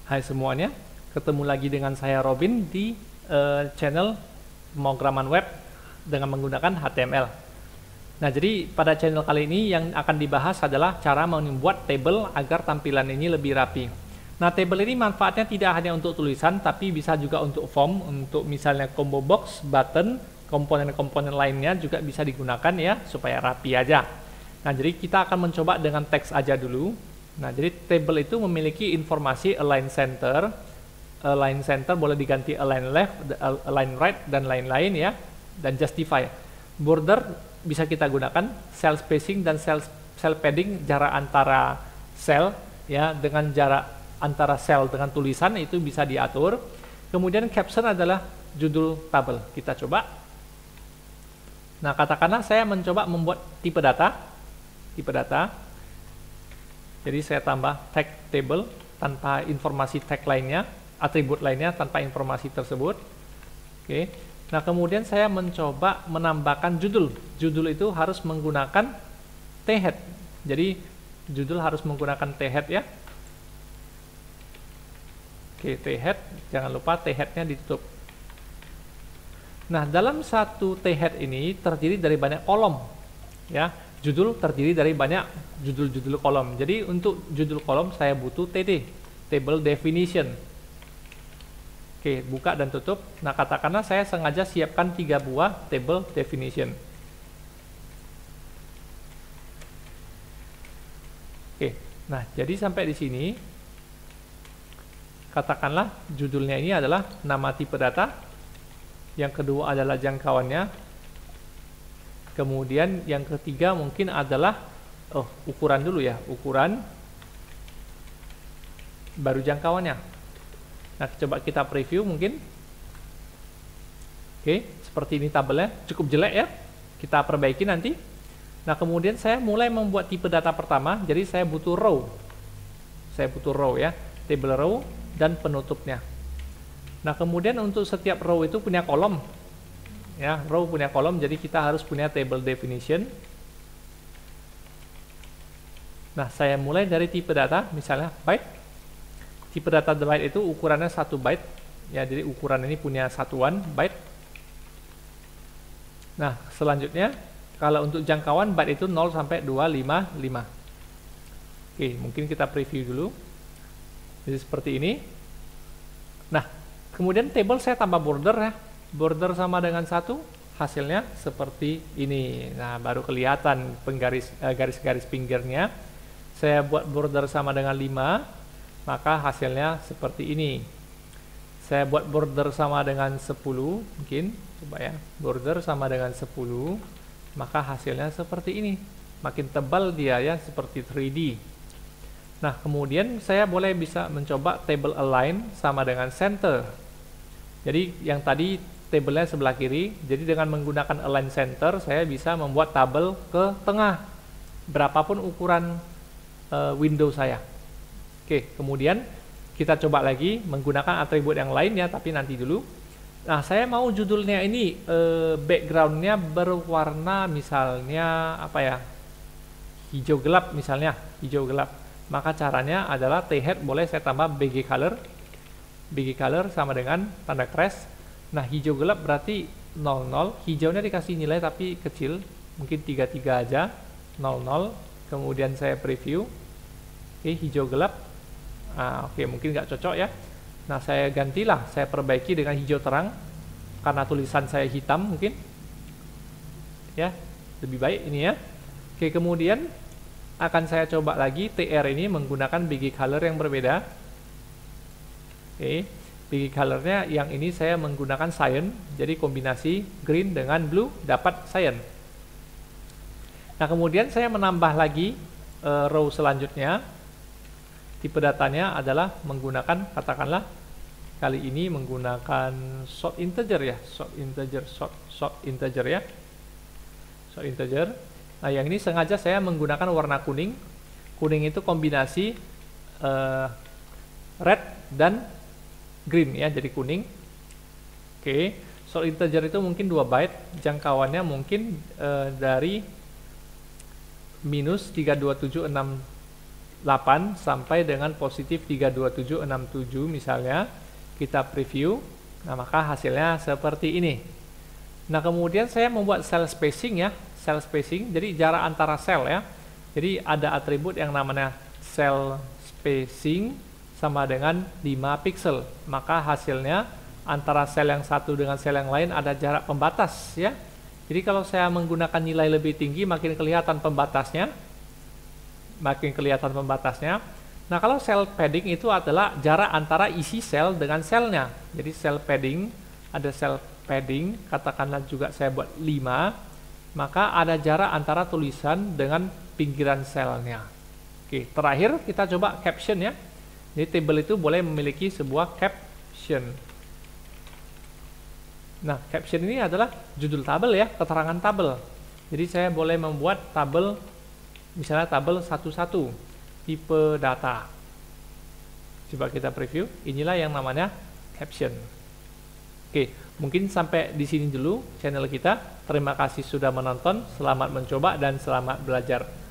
Hai semuanya, ketemu lagi dengan saya Robin di channel pemrograman web dengan menggunakan HTML. Nah, jadi pada channel kali ini yang akan dibahas adalah cara membuat table agar tampilan ini lebih rapi. Nah, table ini manfaatnya tidak hanya untuk tulisan, tapi bisa juga untuk form, untuk misalnya combo box, button, komponen-komponen lainnya juga bisa digunakan ya, supaya rapi aja. Nah, jadi kita akan mencoba dengan teks aja dulu. Nah, jadi table itu memiliki informasi align center boleh diganti align left, align right, dan lain-lain ya, dan justify. Border bisa kita gunakan, cell spacing dan cell padding, jarak antara cell ya, dengan jarak antara cell dengan tulisan itu bisa diatur. Kemudian caption adalah judul tabel. Kita coba. Nah, katakanlah saya mencoba membuat tipe data. Jadi saya tambah tag table tanpa informasi tag lainnya, atribut lainnya tanpa informasi tersebut. Oke. Nah, kemudian saya mencoba menambahkan judul. Judul itu harus menggunakan t-head. Jadi judul harus menggunakan t-head ya. Oke, t-head, jangan lupa t-head-nya ditutup. Nah, dalam satu t-head ini terdiri dari banyak kolom ya. Judul terdiri dari banyak judul-judul kolom. Jadi untuk judul kolom saya butuh TD, table definition. Oke, buka dan tutup. Nah, katakanlah saya sengaja siapkan 3 buah table definition. Oke, nah jadi sampai di sini, katakanlah judulnya ini adalah nama tipe data, yang kedua adalah jangkauannya, kemudian yang ketiga mungkin adalah ukuran dulu ya, ukuran baru jangkauannya. Nah, coba kita preview mungkin. Oke, seperti ini tabelnya, cukup jelek ya, kita perbaiki nanti. Nah, kemudian saya mulai membuat tipe data pertama, jadi saya butuh row ya, table row dan penutupnya. Nah, kemudian untuk setiap row itu punya kolom ya, row punya kolom, jadi kita harus punya table definition. Nah, saya mulai dari tipe data, misalnya byte. Tipe data byte itu ukurannya 1 byte ya, jadi ukuran ini punya satuan byte. Nah, selanjutnya kalau untuk jangkauan byte itu 0 sampai 255. Oke, mungkin kita preview dulu. Jadi seperti ini. Nah, kemudian table saya tambah border ya. Border sama dengan 1, hasilnya seperti ini. Nah, baru kelihatan garis-garis pinggirnya. Saya buat border sama dengan 5, maka hasilnya seperti ini. Saya buat border sama dengan 10, mungkin, coba ya, border sama dengan 10, maka hasilnya seperti ini. Makin tebal dia ya, seperti 3D. Nah, kemudian saya bisa mencoba table align sama dengan center. Jadi yang tadi tabelnya sebelah kiri, jadi dengan menggunakan align center saya bisa membuat tabel ke tengah berapapun ukuran window saya. Oke, kemudian kita coba lagi menggunakan atribut yang lain ya, tapi nanti dulu. Nah, saya mau judulnya ini backgroundnya berwarna misalnya apa ya, hijau gelap misalnya, hijau gelap. Maka caranya adalah t-head boleh saya tambah bg color sama dengan tanda crash. Nah, hijau gelap berarti 00, hijaunya dikasih nilai tapi kecil, mungkin 33 aja, 00, kemudian saya preview. Oke, hijau gelap. Oke, mungkin nggak cocok ya. Nah, saya gantilah, saya perbaiki dengan hijau terang, karena tulisan saya hitam mungkin. Ya, lebih baik ini ya. Oke, kemudian akan saya coba lagi TR ini menggunakan bg color yang berbeda. Oke. Bg colornya yang ini saya menggunakan cyan, jadi kombinasi green dengan blue dapat cyan. Nah, kemudian saya menambah lagi row selanjutnya. Tipe datanya adalah menggunakan, katakanlah kali ini menggunakan short integer ya, short integer ya, short integer. Nah, yang ini sengaja saya menggunakan warna kuning. Kuning itu kombinasi red dan green ya, jadi kuning. Oke, short integer itu mungkin 2 byte, jangkauannya mungkin dari -32765 8 sampai dengan positif 32767 misalnya. Kita preview. Nah, maka hasilnya seperti ini. Nah, kemudian saya membuat cell spacing ya, cell spacing. Jadi jarak antara sel ya. Jadi ada atribut yang namanya cell spacing sama dengan 5 pixel. Maka hasilnya antara sel yang satu dengan sel yang lain ada jarak pembatas ya. Jadi kalau saya menggunakan nilai lebih tinggi, makin kelihatan pembatasnya. Nah, kalau cell padding itu adalah jarak antara isi sel dengan selnya. Jadi cell padding, ada cell padding, katakanlah juga saya buat 5, maka ada jarak antara tulisan dengan pinggiran selnya. Oke, terakhir kita coba caption ya. Jadi table itu boleh memiliki sebuah caption. Nah, caption ini adalah judul tabel ya, keterangan tabel. Jadi saya boleh membuat tabel, misalnya tabel 11, tipe data. Coba kita preview, inilah yang namanya caption. Oke, mungkin sampai di sini dulu channel kita. Terima kasih sudah menonton, selamat mencoba dan selamat belajar.